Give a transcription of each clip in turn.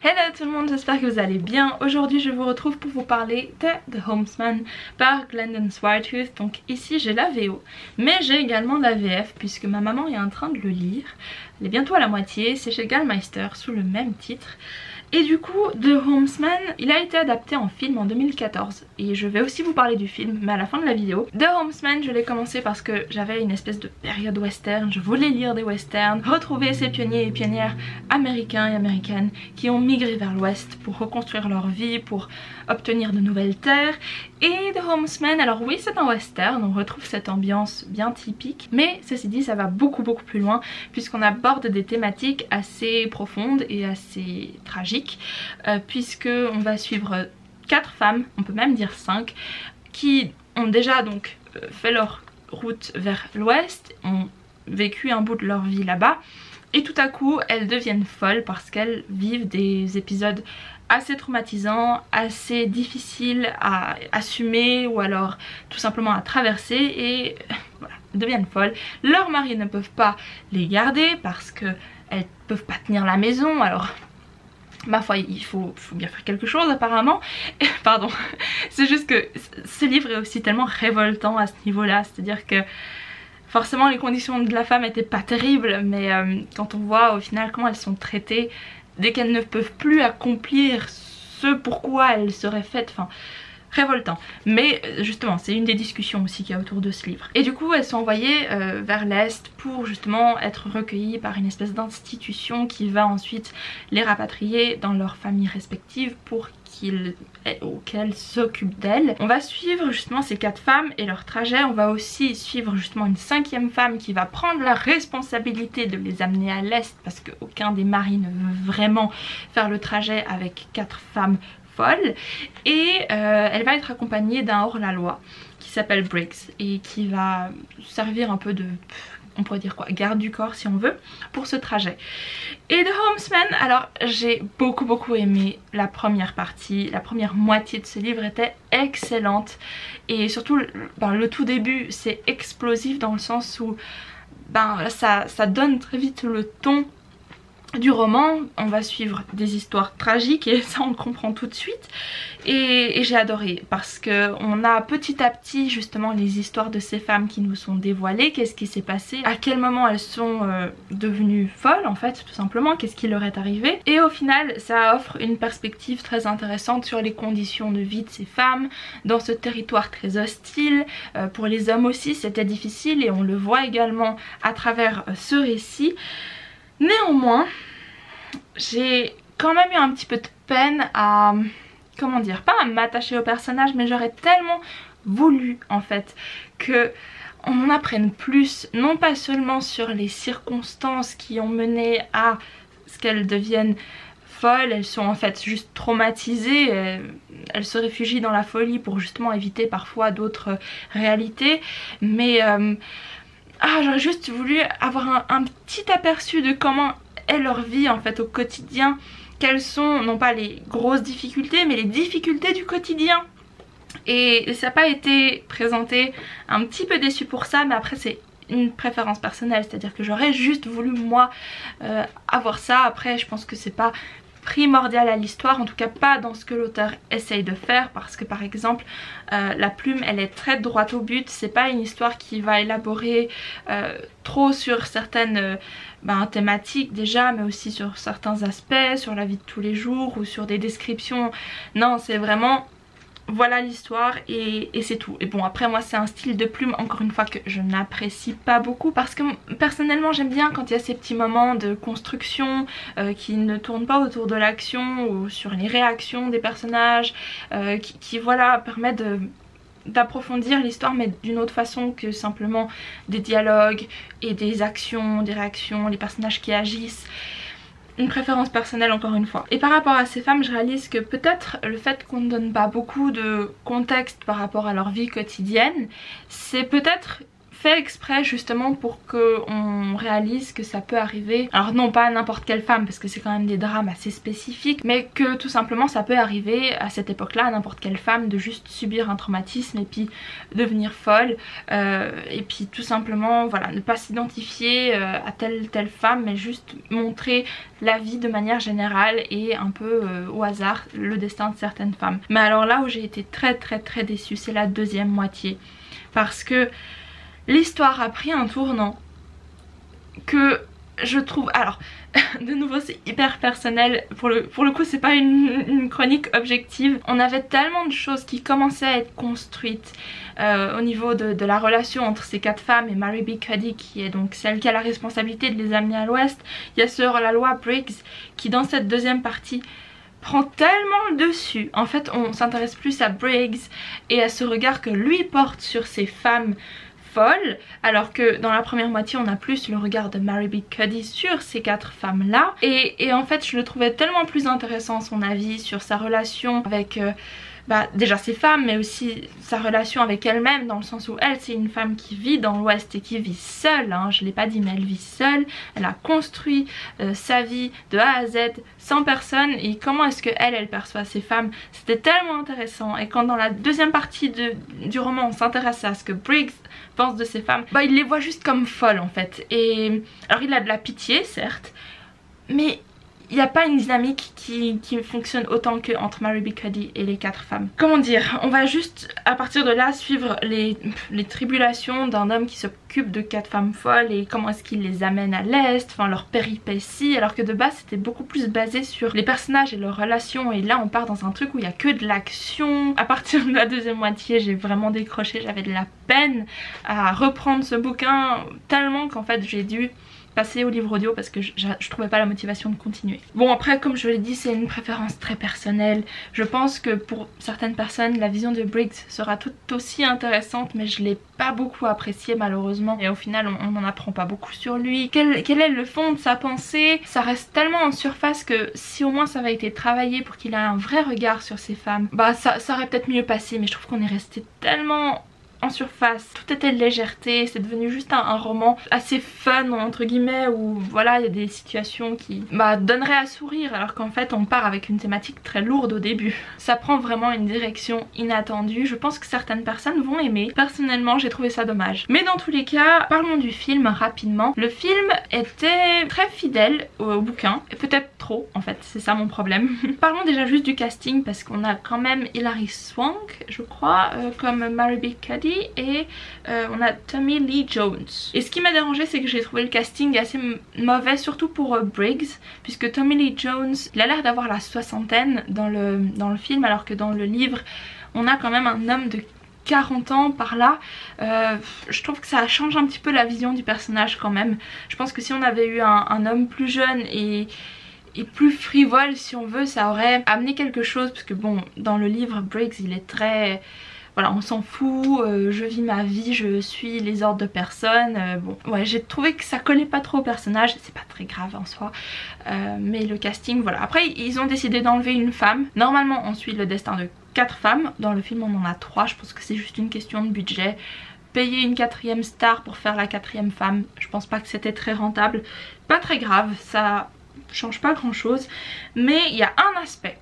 Hello tout le monde, j'espère que vous allez bien. Aujourd'hui je vous retrouve pour vous parler de The Homesman par Glendon Whitetooth. Donc ici j'ai la VO, mais j'ai également la VF puisque ma maman est en train de le lire. Elle est bientôt à la moitié, c'est chez Gallmeister sous le même titre. Et du coup, The Homesman, il a été adapté en film en 2014. Et je vais aussi vous parler du film, mais à la fin de la vidéo. The Homesman, je l'ai commencé parce que j'avais une espèce de période western. Je voulais lire des westerns, retrouver ces pionniers et pionnières américains et américaines qui ont migré vers l'ouest pour reconstruire leur vie, pour obtenir de nouvelles terres. Et The Homesman, alors oui c'est un western, on retrouve cette ambiance bien typique, mais ceci dit ça va beaucoup plus loin puisqu'on aborde des thématiques assez profondes et assez tragiques, puisque on va suivre 4 femmes, on peut même dire 5, qui ont déjà donc fait leur route vers l'ouest, ont vécu un bout de leur vie là-bas, et tout à coup elles deviennent folles parce qu'elles vivent des épisodes assez traumatisants, assez difficiles à assumer ou alors tout simplement à traverser, et voilà, elles deviennent folles. Leurs maris ne peuvent pas les garder parce qu'elles ne peuvent pas tenir la maison, alors ma foi il faut bien faire quelque chose apparemment. Pardon, c'est juste que ce livre est aussi tellement révoltant à ce niveau là, c'est à dire que forcément les conditions de la femme étaient pas terribles, mais quand on voit au final comment elles sont traitées dès qu'elles ne peuvent plus accomplir ce pourquoi elles seraient faites, enfin révoltant. Mais justement c'est une des discussions aussi qu'il y a autour de ce livre. Et du coup elles sont envoyées vers l'est pour justement être recueillies par une espèce d'institution qui va ensuite les rapatrier dans leurs familles respectives pour qu'elles s'occupent d'elles. On va suivre justement ces 4 femmes et leur trajet. On va aussi suivre justement une 5e femme qui va prendre la responsabilité de les amener à l'est parce qu'aucun des maris ne veut vraiment faire le trajet avec 4 femmes folles, et elle va être accompagnée d'un hors-la-loi qui s'appelle Briggs et qui va servir un peu de, on pourrait dire quoi, garde du corps si on veut, pour ce trajet. Et The Homesman, alors j'ai beaucoup aimé la première partie, la première moitié de ce livre était excellente, et surtout le tout début c'est explosif dans le sens où ça donne très vite le ton du roman. On va suivre des histoires tragiques et ça on le comprend tout de suite, et j'ai adoré parce que on a petit à petit justement les histoires de ces femmes qui nous sont dévoilées, qu'est-ce qui s'est passé, à quel moment elles sont devenues folles en fait tout simplement, qu'est-ce qui leur est arrivé, et au final ça offre une perspective très intéressante sur les conditions de vie de ces femmes dans ce territoire très hostile. Pour les hommes aussi c'était difficile et on le voit également à travers ce récit. Néanmoins, j'ai quand même eu un petit peu de peine à, comment dire, pas à m'attacher au personnage, mais j'aurais tellement voulu en fait que on en apprenne plus, non pas seulement sur les circonstances qui ont mené à ce qu'elles deviennent folles, elles sont en fait juste traumatisées, elles se réfugient dans la folie pour justement éviter parfois d'autres réalités, mais j'aurais juste voulu avoir un petit aperçu de comment est leur vie en fait au quotidien, quelles sont non pas les grosses difficultés mais les difficultés du quotidien. Et ça n'a pas été présenté, un petit peu déçue pour ça, mais après c'est une préférence personnelle, c'est à dire que j'aurais juste voulu moi avoir ça. Après je pense que c'est pas primordial à l'histoire, en tout cas pas dans ce que l'auteur essaye de faire, parce que par exemple la plume elle est très droite au but, c'est pas une histoire qui va élaborer trop sur certaines thématiques déjà, mais aussi sur certains aspects, sur la vie de tous les jours ou sur des descriptions. Non, c'est vraiment voilà l'histoire et c'est tout. Et bon après moi c'est un style de plume encore une fois que je n'apprécie pas beaucoup, parce que personnellement j'aime bien quand il y a ces petits moments de construction qui ne tournent pas autour de l'action ou sur les réactions des personnages, qui voilà permettent d'approfondir l'histoire mais d'une autre façon que simplement des dialogues et des actions, des réactions, les personnages qui agissent. Une préférence personnelle encore une fois. Et par rapport à ces femmes je réalise que peut-être le fait qu'on ne donne pas beaucoup de contexte par rapport à leur vie quotidienne, c'est peut-être fait exprès justement pour qu'on réalise que ça peut arriver. Alors non, pas à n'importe quelle femme parce que c'est quand même des drames assez spécifiques, mais que tout simplement ça peut arriver à cette époque-là à n'importe quelle femme de juste subir un traumatisme et puis devenir folle, et puis tout simplement voilà, ne pas s'identifier à telle femme, mais juste montrer la vie de manière générale et un peu au hasard le destin de certaines femmes. Mais alors là où j'ai été très déçue, c'est la deuxième moitié, parce que l'histoire a pris un tournant que je trouve... Alors, de nouveau c'est hyper personnel, pour le coup c'est pas une chronique objective. On avait tellement de choses qui commençaient à être construites au niveau de la relation entre ces 4 femmes et Mary B. Cuddy, qui est donc celle qui a la responsabilité de les amener à l'ouest. Il y a ce hors-la-loi Briggs qui dans cette deuxième partie prend tellement le dessus. En fait on s'intéresse plus à Briggs et à ce regard que lui porte sur ces femmes folles, alors que dans la première moitié on a plus le regard de Mary B. Cuddy sur ces 4 femmes là, et en fait je le trouvais tellement plus intéressant son avis sur sa relation avec déjà ses femmes, mais aussi sa relation avec elle-même, dans le sens où elle c'est une femme qui vit dans l'ouest et qui vit seule, hein, je l'ai pas dit mais elle vit seule, elle a construit sa vie de A à Z sans personne, et comment est-ce que elle perçoit ces femmes, c'était tellement intéressant. Et quand dans la deuxième partie du roman on s'intéresse à ce que Briggs pense de ces femmes, il les voit juste comme folles en fait. Et alors il a de la pitié certes, mais il n'y a pas une dynamique qui fonctionne autant que entre Mary B. Cuddy et les 4 femmes. Comment dire, on va juste à partir de là suivre les tribulations d'un homme qui s'occupe de 4 femmes folles et comment est-ce qu'il les amène à l'est, enfin leurs péripéties, alors que de base c'était beaucoup plus basé sur les personnages et leurs relations, et là on part dans un truc où il n'y a que de l'action. À partir de la deuxième moitié j'ai vraiment décroché, j'avais de la peine à reprendre ce bouquin tellement qu'en fait j'ai dû passer au livre audio parce que je trouvais pas la motivation de continuer. Bon après comme je l'ai dit c'est une préférence très personnelle, je pense que pour certaines personnes la vision de Briggs sera tout aussi intéressante, mais je l'ai pas beaucoup appréciée malheureusement, et au final on n'en apprend pas beaucoup sur lui. Quel est le fond de sa pensée? Ça reste tellement en surface que si au moins ça avait été travaillé pour qu'il ait un vrai regard sur ces femmes, ça aurait peut-être mieux passé, mais je trouve qu'on est resté tellement en surface, tout était de légèreté, c'est devenu juste un roman assez fun entre guillemets, où voilà il y a des situations qui donneraient à sourire, alors qu'en fait on part avec une thématique très lourde au début. Ça prend vraiment une direction inattendue, je pense que certaines personnes vont aimer, personnellement j'ai trouvé ça dommage. Mais dans tous les cas, parlons du film rapidement. Le film était très fidèle au bouquin, et peut-être trop en fait, c'est ça mon problème. Parlons déjà juste du casting, parce qu'on a quand même Hilary Swank je crois comme Mary B. Cuddy, et on a Tommy Lee Jones. Et ce qui m'a dérangé c'est que j'ai trouvé le casting assez mauvais, surtout pour Briggs, puisque Tommy Lee Jones il a l'air d'avoir la soixantaine dans le film, alors que dans le livre on a quand même un homme de 40 ans par là. Je trouve que ça change un petit peu la vision du personnage quand même. Je pense que si on avait eu un homme plus jeune et plus frivole si on veut, ça aurait amené quelque chose, parce que bon dans le livre Briggs il est très... Voilà, on s'en fout, je vis ma vie, je suis les ordres de personne. Bon, ouais, j'ai trouvé que ça collait pas trop au personnage, c'est pas très grave en soi. Mais le casting, voilà. Après, ils ont décidé d'enlever une femme. Normalement, on suit le destin de 4 femmes. Dans le film, on en a 3. Je pense que c'est juste une question de budget. Payer une 4e star pour faire la 4e femme, je pense pas que c'était très rentable. Pas très grave, ça change pas grand chose. Mais il y a un aspect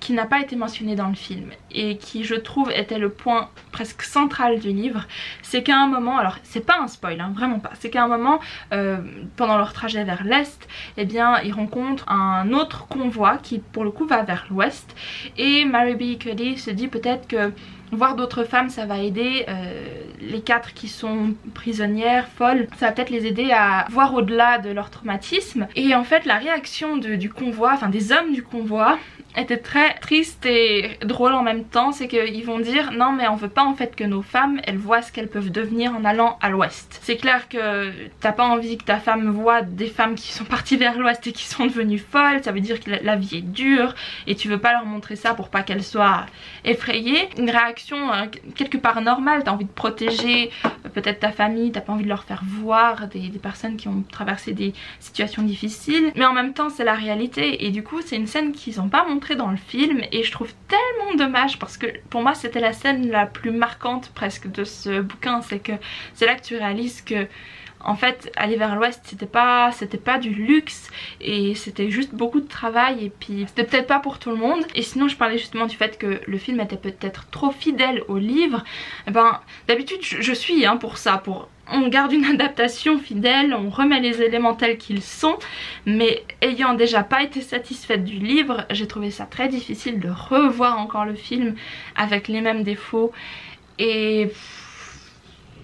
qui n'a pas été mentionné dans le film et qui je trouve était le point presque central du livre, c'est qu'à un moment, alors c'est pas un spoil hein, vraiment pas, c'est qu'à un moment pendant leur trajet vers l'est, eh bien ils rencontrent un autre convoi qui pour le coup va vers l'ouest, et Mary B. Cuddy se dit peut-être que voir d'autres femmes ça va aider les 4 qui sont prisonnières, folles, ça va peut-être les aider à voir au-delà de leur traumatisme. Et en fait la réaction du convoi, enfin des hommes du convoi, était très triste et drôle en même temps. C'est qu'ils vont dire non mais on veut pas en fait que nos femmes elles voient ce qu'elles peuvent devenir en allant à l'ouest. C'est clair que t'as pas envie que ta femme voit des femmes qui sont parties vers l'ouest et qui sont devenues folles, ça veut dire que la vie est dure et tu veux pas leur montrer ça pour pas qu'elles soient effrayées. Une réaction quelque part normale, t'as envie de protéger peut-être ta famille, t'as pas envie de leur faire voir des personnes qui ont traversé des situations difficiles, mais en même temps c'est la réalité, et du coup c'est une scène qu'ils ont pas montrée montré dans le film et je trouve tellement dommage parce que pour moi c'était la scène la plus marquante presque de ce bouquin. C'est que c'est là que tu réalises que en fait aller vers l'ouest c'était pas du luxe et c'était juste beaucoup de travail et puis c'était peut-être pas pour tout le monde. Et sinon je parlais justement du fait que le film était peut-être trop fidèle au livre. Et ben d'habitude je suis pour ça, on garde une adaptation fidèle, on remet les éléments tels qu'ils sont, mais ayant déjà pas été satisfaite du livre, j'ai trouvé ça très difficile de revoir encore le film avec les mêmes défauts. Et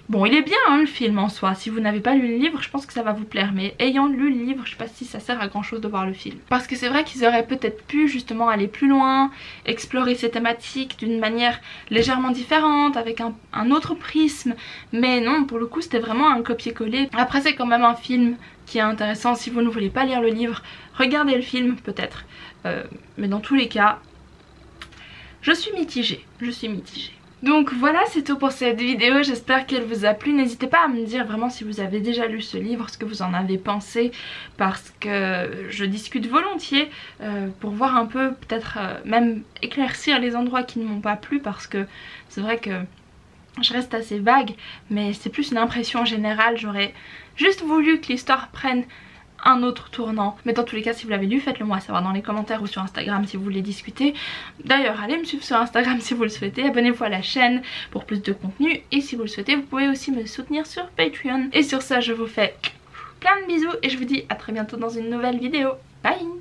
bon, il est bien le film en soi, si vous n'avez pas lu le livre je pense que ça va vous plaire, mais ayant lu le livre je sais pas si ça sert à grand chose de voir le film. Parce que c'est vrai qu'ils auraient peut-être pu justement aller plus loin, explorer ces thématiques d'une manière légèrement différente, avec un autre prisme, mais non, pour le coup c'était vraiment un copier-coller. Après c'est quand même un film qui est intéressant, si vous ne voulez pas lire le livre, regardez le film peut-être, mais dans tous les cas, je suis mitigée. Donc voilà, c'est tout pour cette vidéo, j'espère qu'elle vous a plu. N'hésitez pas à me dire vraiment si vous avez déjà lu ce livre, ce que vous en avez pensé, parce que je discute volontiers pour voir un peu, peut-être même éclaircir les endroits qui ne m'ont pas plu, parce que c'est vrai que je reste assez vague, mais c'est plus une impression générale. J'aurais juste voulu que l'histoire prenne un autre tournant, mais dans tous les cas si vous l'avez lu faites-le moi savoir dans les commentaires ou sur Instagram si vous voulez discuter. D'ailleurs allez me suivre sur Instagram si vous le souhaitez, abonnez-vous à la chaîne pour plus de contenu et si vous le souhaitez vous pouvez aussi me soutenir sur Patreon. Et sur ça je vous fais plein de bisous et je vous dis à très bientôt dans une nouvelle vidéo. Bye.